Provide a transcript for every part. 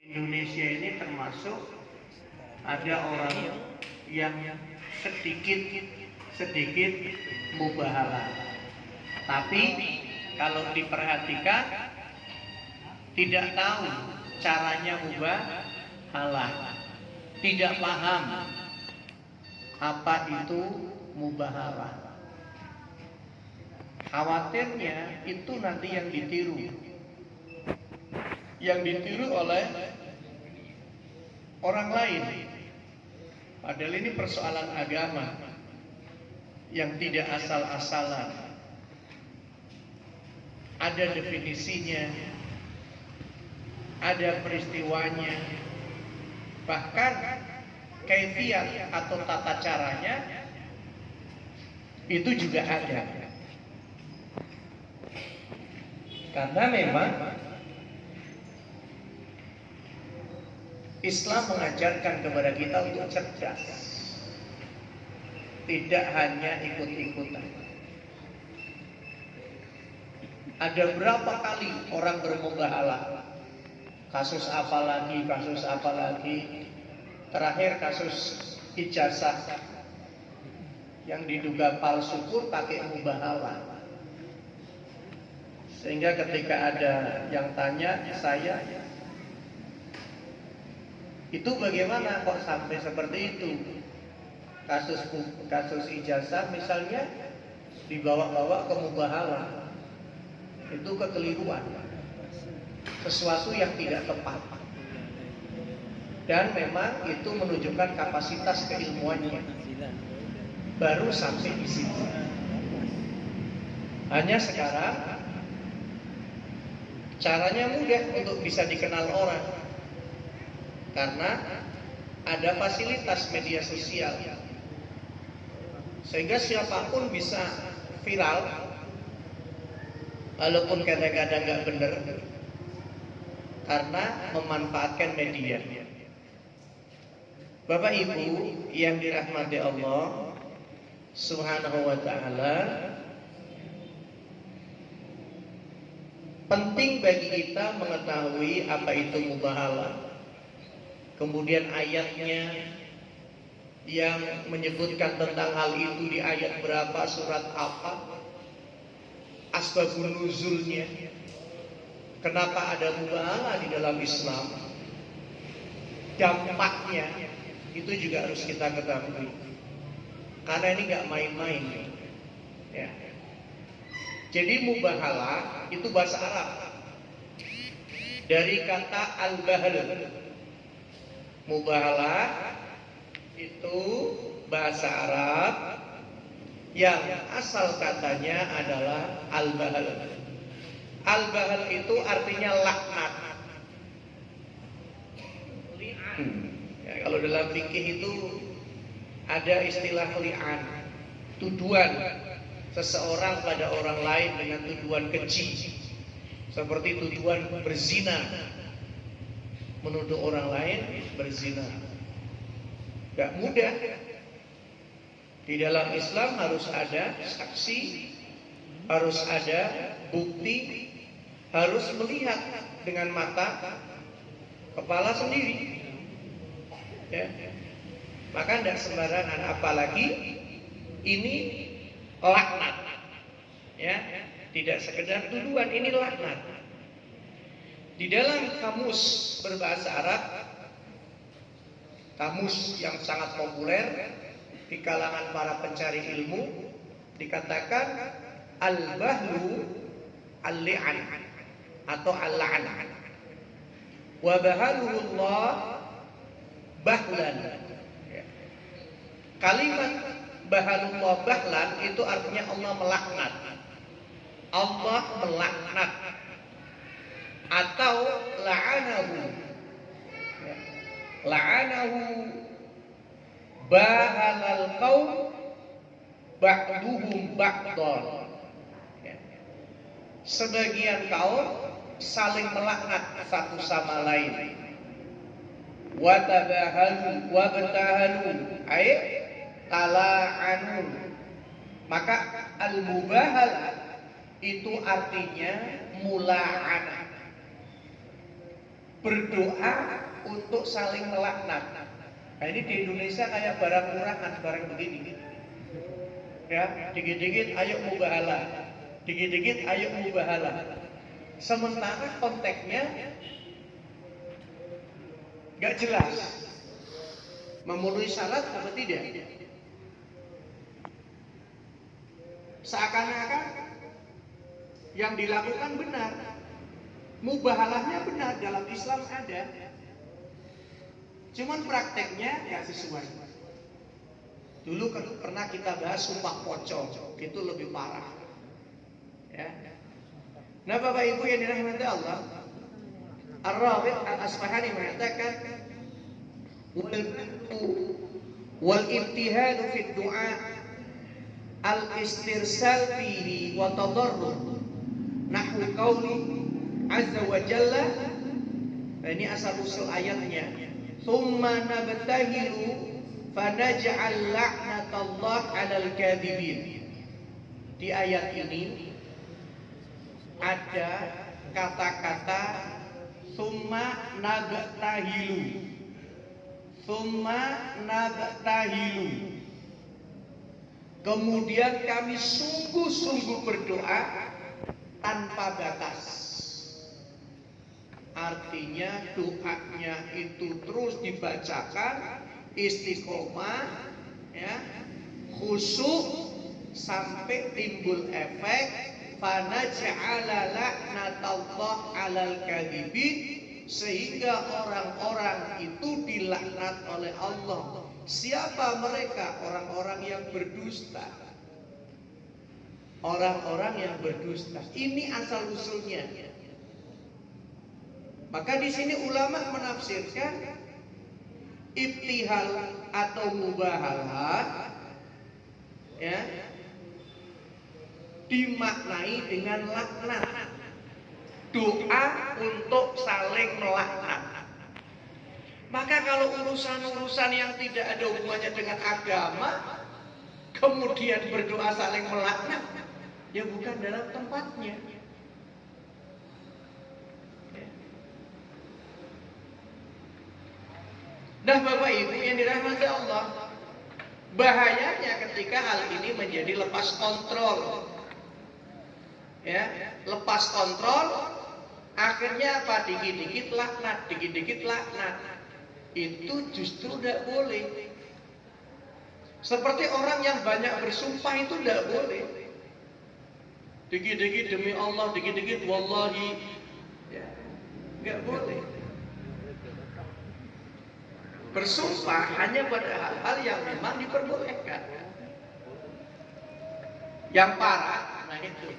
Indonesia ini termasuk ada orang yang sedikit mubahalah. Tapi kalau diperhatikan tidak tahu caranya mubahalah, tidak paham apa itu mubahalah. Khawatirnya itu nanti yang ditiru oleh orang lain. Padahal ini persoalan agama yang tidak asal-asalan. Ada definisinya, ada peristiwanya, bahkan kaifiat atau tata caranya itu juga ada. Karena memang Islam mengajarkan kepada kita untuk cerdas, tidak hanya ikut-ikutan. Ada berapa kali orang bermubahalah? Kasus apa lagi? Terakhir kasus ijazah yang diduga palsu pun pakai mubahalah. Sehingga ketika ada yang tanya saya, itu bagaimana kok sampai seperti itu? Kasus ijazah misalnya dibawa-bawa ke mubahalah. Itu kekeliruan, sesuatu yang tidak tepat. Dan memang itu menunjukkan kapasitas keilmuannya. Baru sampai di situ. Hanya sekarang caranya mudah untuk bisa dikenal orang, karena ada fasilitas media sosial, sehingga siapapun bisa viral, walaupun kadang-kadang nggak benar, karena memanfaatkan media. Bapak Ibu yang dirahmati Allah Subhanahu wa ta'ala, penting bagi kita mengetahui apa itu mubahalah. Kemudian ayatnya yang menyebutkan tentang hal itu di ayat berapa, surat apa, asbabun nuzulnya, kenapa ada mubahalah di dalam Islam, dampaknya itu juga harus kita ketahui. Karena ini nggak main-main, ya. Jadi mubahalah itu bahasa Arab, dari kata al-bahl. Mubahalah itu bahasa Arab yang asal katanya adalah al-bahl. Al-bahl itu artinya laknat. Ya, kalau dalam fikih itu ada istilah li'an, tuduhan seseorang pada orang lain dengan tuduhan keji, seperti tuduhan berzina, menuduh orang lain berzina. Gak mudah. Di dalam Islam harus ada saksi, harus ada bukti, harus melihat dengan mata kepala sendiri, ya. Maka tidak sembarangan, apalagi ini laknat, ya, tidak sekedar tuduhan, ini laknat. Di dalam kamus berbahasa Arab, kamus yang sangat populer di kalangan para pencari ilmu, dikatakan al-bahlu al-li'an atau al-la'an, wa bahalullah bahlan. Kalimat bahalullah bahlan itu artinya Allah melaknat. Allah melaknat atau la'anahu. La'anahu bahalal qaum ba'duhum ba'dhan. Sebagian kaum saling melaknat satu sama lain. Wa tabahalu wa batahalu ay tala'anun. Maka al-mubahalah itu artinya mula'anah. berdoa untuk saling melaknat. Nah ini di Indonesia kayak barang murahan, barang begini. Ya, dikit-dikit ayo mubahalah, dikit-dikit ayo mubahalah. Sementara konteksnya nggak jelas, memenuhi syarat apa tidak. Seakan-akan yang dilakukan benar, mubahalahnya benar, dalam Islam ada, cuman prakteknya nggak sesuai. Dulu kan pernah kita bahas sumpah pocong, itu lebih parah. Ya. Nah Bapak Ibu yang dirahmati Allah, Ar-Raghib Al-Asfahani mengatakan wal ibtihadu fi du'a al-istirsal fihi wa tadarrur nahwu qauli azza wa jalla. Nah, ini asal usul ayatnya, thumma nabtahilu fanaj'al la'natallah 'alal kadhibin. Di ayat ini ada kata-kata thumma nabtahilu, thumma nabtahilu. Kemudian kami sungguh-sungguh berdoa tanpa batas. Artinya doanya itu terus dibacakan, istiqomah, ya, khusyuk sampai timbul efek fanaj'ala la'natallah 'alal kadhibin, sehingga orang-orang itu dilaknat oleh Allah. Siapa mereka? Orang-orang yang berdusta. Orang-orang yang berdusta. Ini asal usulnya. Maka di sini ulama menafsirkan ibtihal atau mubahalah, ya, dimaknai dengan laknat, doa untuk saling melaknat. Maka kalau urusan-urusan yang tidak ada hubungannya dengan agama kemudian berdoa saling melaknat, ya bukan dalam tempatnya. Nah Bapak Ibu yang dirahmati Allah, bahayanya ketika hal ini menjadi lepas kontrol. Ya, lepas kontrol, akhirnya apa? Dikit-dikit laknat, dikit-dikit laknat. Itu justru tidak boleh. Seperti orang yang banyak bersumpah itu tidak boleh. Dikit-dikit demi Allah, dikit-dikit wallahi, ya, nggak boleh. Bersumpah hanya pada hal-hal yang memang diperbolehkan. Yang parah, nah itu.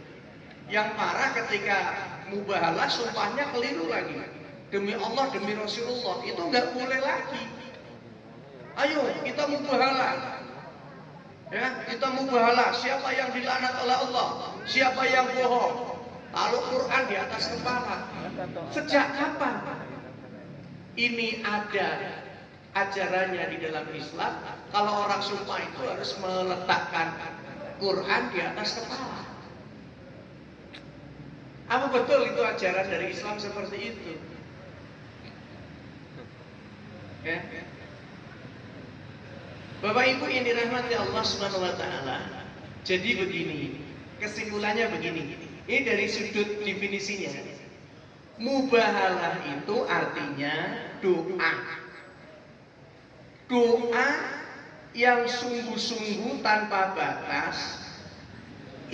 Yang parah ketika mubahalah sumpahnya keliru lagi. Demi Allah, demi Rasulullah, itu nggak boleh lagi. Ayo kita mubahalah. Ya, kita mubahalah. Siapa yang dilaknat oleh Allah? Siapa yang bohong? Taruh Quran di atas kepala. Sejak kapan ini ada ajarannya di dalam Islam? Kalau orang sumpah itu harus meletakkan Quran di atas kepala. Apa betul itu ajaran dari Islam seperti itu? Ya. Bapak Ibu yang dirahmati Allah Subhanahu wa taala. Jadi begini, kesimpulannya begini. Ini dari sudut definisinya. Mubahalah itu artinya doa. Doa yang sungguh-sungguh tanpa batas.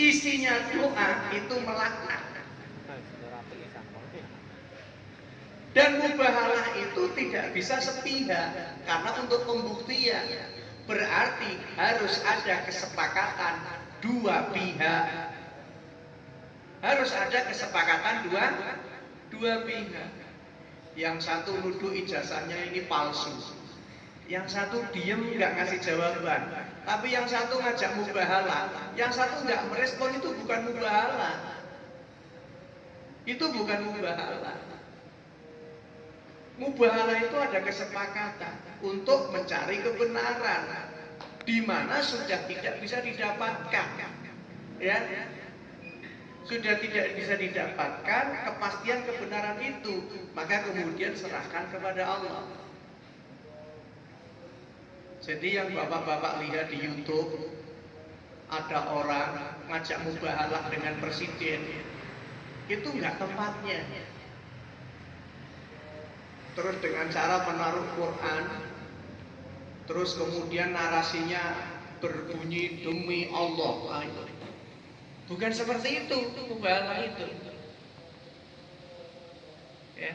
Isinya doa itu melaknat. Dan mubahalah itu tidak bisa sepihak, karena untuk pembuktian berarti harus ada kesepakatan dua pihak. Harus ada kesepakatan dua pihak. Yang satu nuduh ijazahnya ini palsu, yang satu diem nggak ngasih jawaban, tapi yang satu ngajak mubahalah, yang satu nggak merespon, itu bukan mubahalah. Itu bukan mubahalah. Mubahalah itu ada kesepakatan untuk mencari kebenaran di mana sudah tidak bisa didapatkan. Ya. sudah tidak bisa didapatkan kepastian kebenaran itu, maka kemudian serahkan kepada Allah. Jadi yang bapak-bapak lihat di YouTube, ada orang ngajak mubahalah dengan presiden, itu nggak tempatnya. Terus dengan cara menaruh Quran, terus kemudian narasinya berbunyi demi Allah. Bukan seperti itu mubahalah itu. Ya.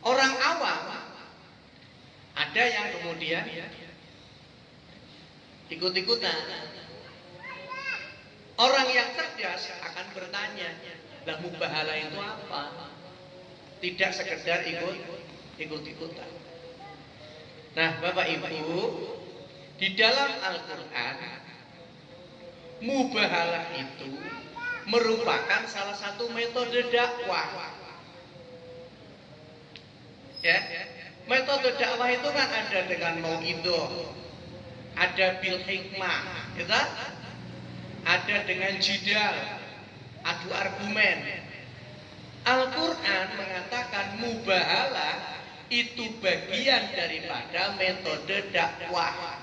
Orang awam ada yang kemudian ikut-ikutan. Orang yang cerdas akan bertanya, lah mubahalah itu apa? Tidak sekedar ikut-ikutan. Nah, Bapak Ibu, di dalam Al-Quran, mubahalah itu merupakan salah satu metode dakwah. Ya, metode dakwah itu kan ada dengan mauidhah, ada bil hikmah, gitu? Ada dengan jidal, adu argumen. Al-Quran mengatakan mubahalah itu bagian daripada metode dakwah.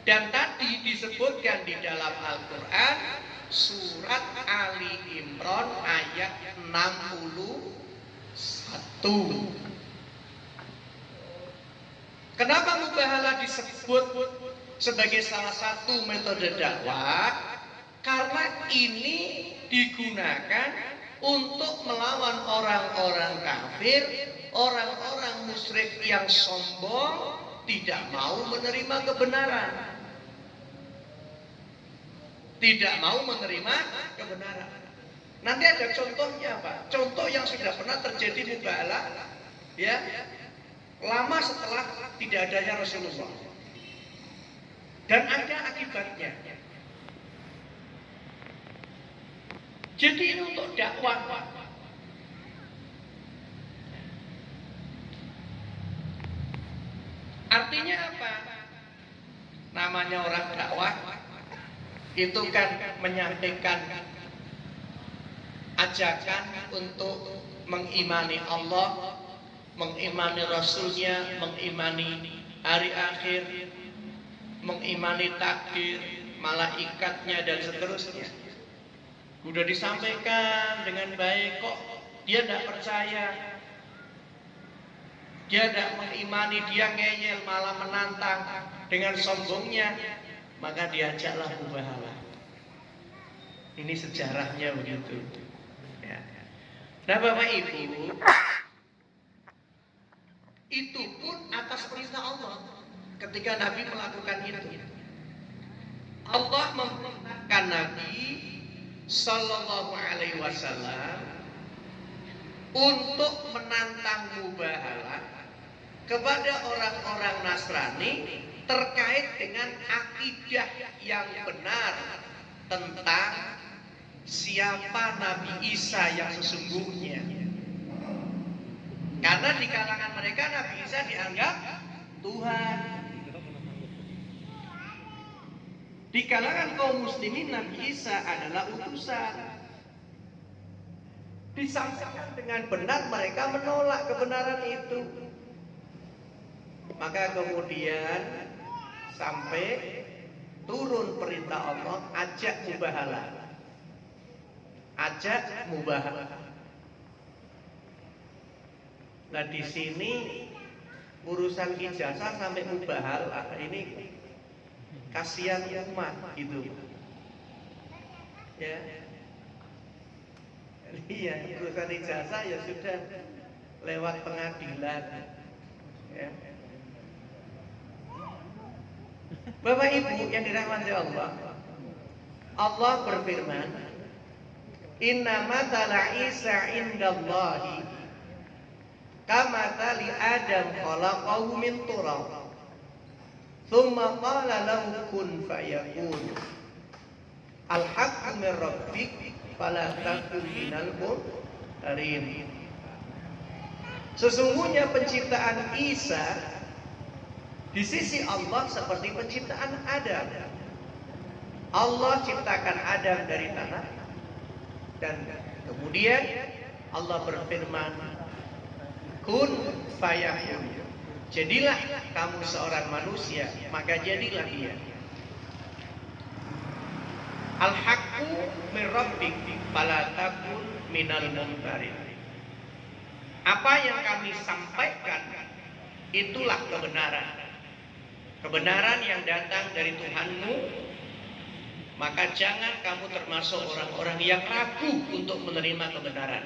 Dan tadi disebutkan di dalam Al-Quran surat Ali Imran ayat 61. Kenapa mubahalah disebut sebagai salah satu metode dakwah? Karena ini digunakan untuk melawan orang-orang kafir, orang-orang musyrik yang sombong, tidak mau menerima kebenaran. Tidak mau menerima kebenaran. Nanti ada contohnya, Pak. Contoh yang sudah pernah terjadi mubahalah, ya, lama setelah tidak adanya Rasulullah. Dan ada akibatnya. Jadi ini untuk dakwah, Pak. Artinya apa? Namanya orang dakwah itu kan menyampaikan ajakan untuk mengimani Allah, mengimani Rasulnya, mengimani hari akhir, mengimani takdir, malaikatnya dan seterusnya. Sudah disampaikan dengan baik, kok dia tidak percaya, dia tidak mengimani, dia ngeyel, malah menantang dengan sombongnya, maka diajaklah mubahalah. Ini sejarahnya begitu. Ya. Nah, Bapak Ibu, itu pun atas perintah Allah. Ketika Nabi melakukan itu, Allah memerintahkan Nabi Sallallahu Alaihi Wasallam untuk menantang mubahalah kepada orang-orang Nasrani terkait dengan akidah yang benar tentang siapa Nabi Isa yang sesungguhnya. Karena di kalangan mereka Nabi Isa dianggap Tuhan. Di kalangan kaum muslimin Nabi Isa adalah utusan. Disampaikan dengan benar, mereka menolak kebenaran itu. Maka kemudian sampai turun perintah Allah, ajak mubahalah. Ajak mubahalah. Nah, di sini urusan ijazah sampai mubahalah ini kasihan umat gitu. Ya. Iya, urusan ijazah ya sudah lewat pengadilan. Ya. Bapak Ibu yang dirahmati Allah, Allah berfirman, Inna matala Isa indallahi kama tali Adam khalaqahu min turab thumma qala lahu kun fayakun al-haqqu min rabbik fala takun minal mumtarin. Sesungguhnya penciptaan Isa di sisi Allah seperti penciptaan Adam. Allah ciptakan Adam dari tanah, dan kemudian Allah berfirman, kun fayakun, jadilah kamu seorang manusia, maka jadilah dia. Al-haqqu min rabbik fala takun minal mumtarin. Apa yang kami sampaikan itulah kebenaran. Kebenaran yang datang dari Tuhanmu, maka jangan kamu termasuk orang-orang yang ragu untuk menerima kebenaran.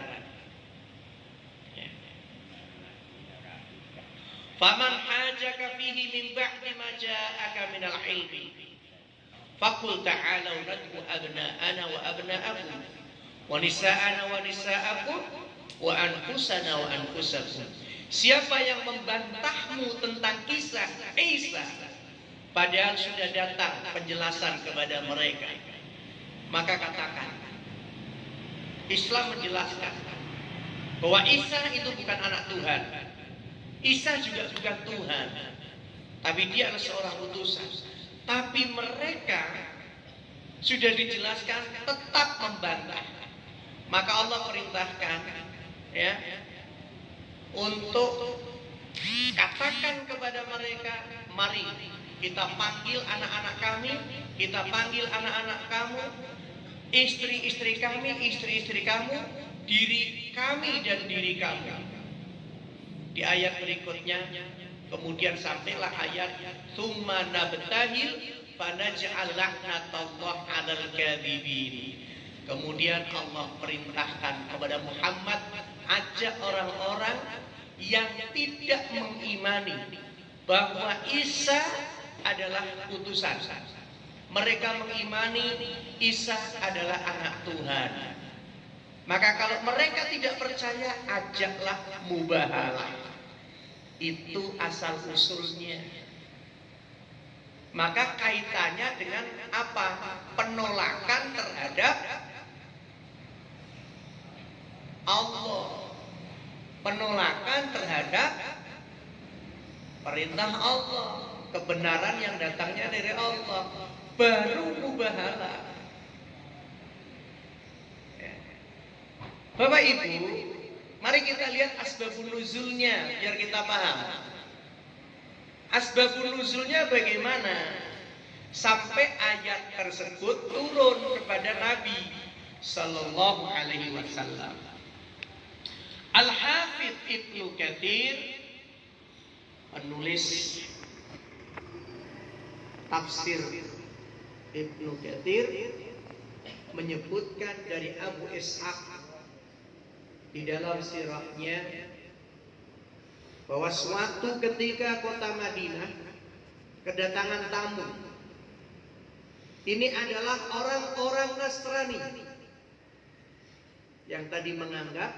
Faman hajaka fihi min ba'di ma ja'aka minal ilmi faqul ta'alau nad'u abna'ana wa abna'akum wa nisa'ana wa nisa'akum wa anfusana wa anfusakum. Siapa yang membantahmu tentang kisah Isa padahal sudah datang penjelasan kepada mereka, maka katakan, Islam menjelaskan bahwa Isa itu bukan anak Tuhan. Isa juga bukan Tuhan, tapi dia adalah seorang utusan. Tapi mereka sudah dijelaskan tetap membantah. Maka Allah perintahkan, ya, untuk katakan kepada mereka, mari kita panggil anak-anak kami, kita panggil anak-anak kamu, istri-istri kami, istri-istri kamu, diri kami dan diri kamu. Di ayat berikutnya kemudian sampailah ayat tsumma nabtahil fanaj'al laknatallahi 'alal kadhibin. Kemudian Allah perintahkan kepada Muhammad, ajak orang-orang yang tidak mengimani bahwa Isa adalah utusan. Mereka mengimani Isa adalah anak Tuhan. Maka kalau mereka tidak percaya, ajaklah mubahalah. Itu asal usulnya. Maka kaitannya dengan apa? Penolakan terhadap Allah, penolakan terhadap perintah Allah, kebenaran yang datangnya dari Allah, baru mubahalah. Bapak Ibu, mari kita lihat asbabun nuzulnya biar kita paham. Asbabun nuzulnya bagaimana sampai ayat tersebut turun kepada Nabi Sallallahu Alaihi Wasallam. Al-Hafidh Ibnu Katsir, penulis tafsir Ibnu Katsir, menyebutkan dari Abu Ishaq di dalam sirahnya bahwa suatu ketika kota Madinah kedatangan tamu. Ini adalah orang-orang Nasrani yang tadi menganggap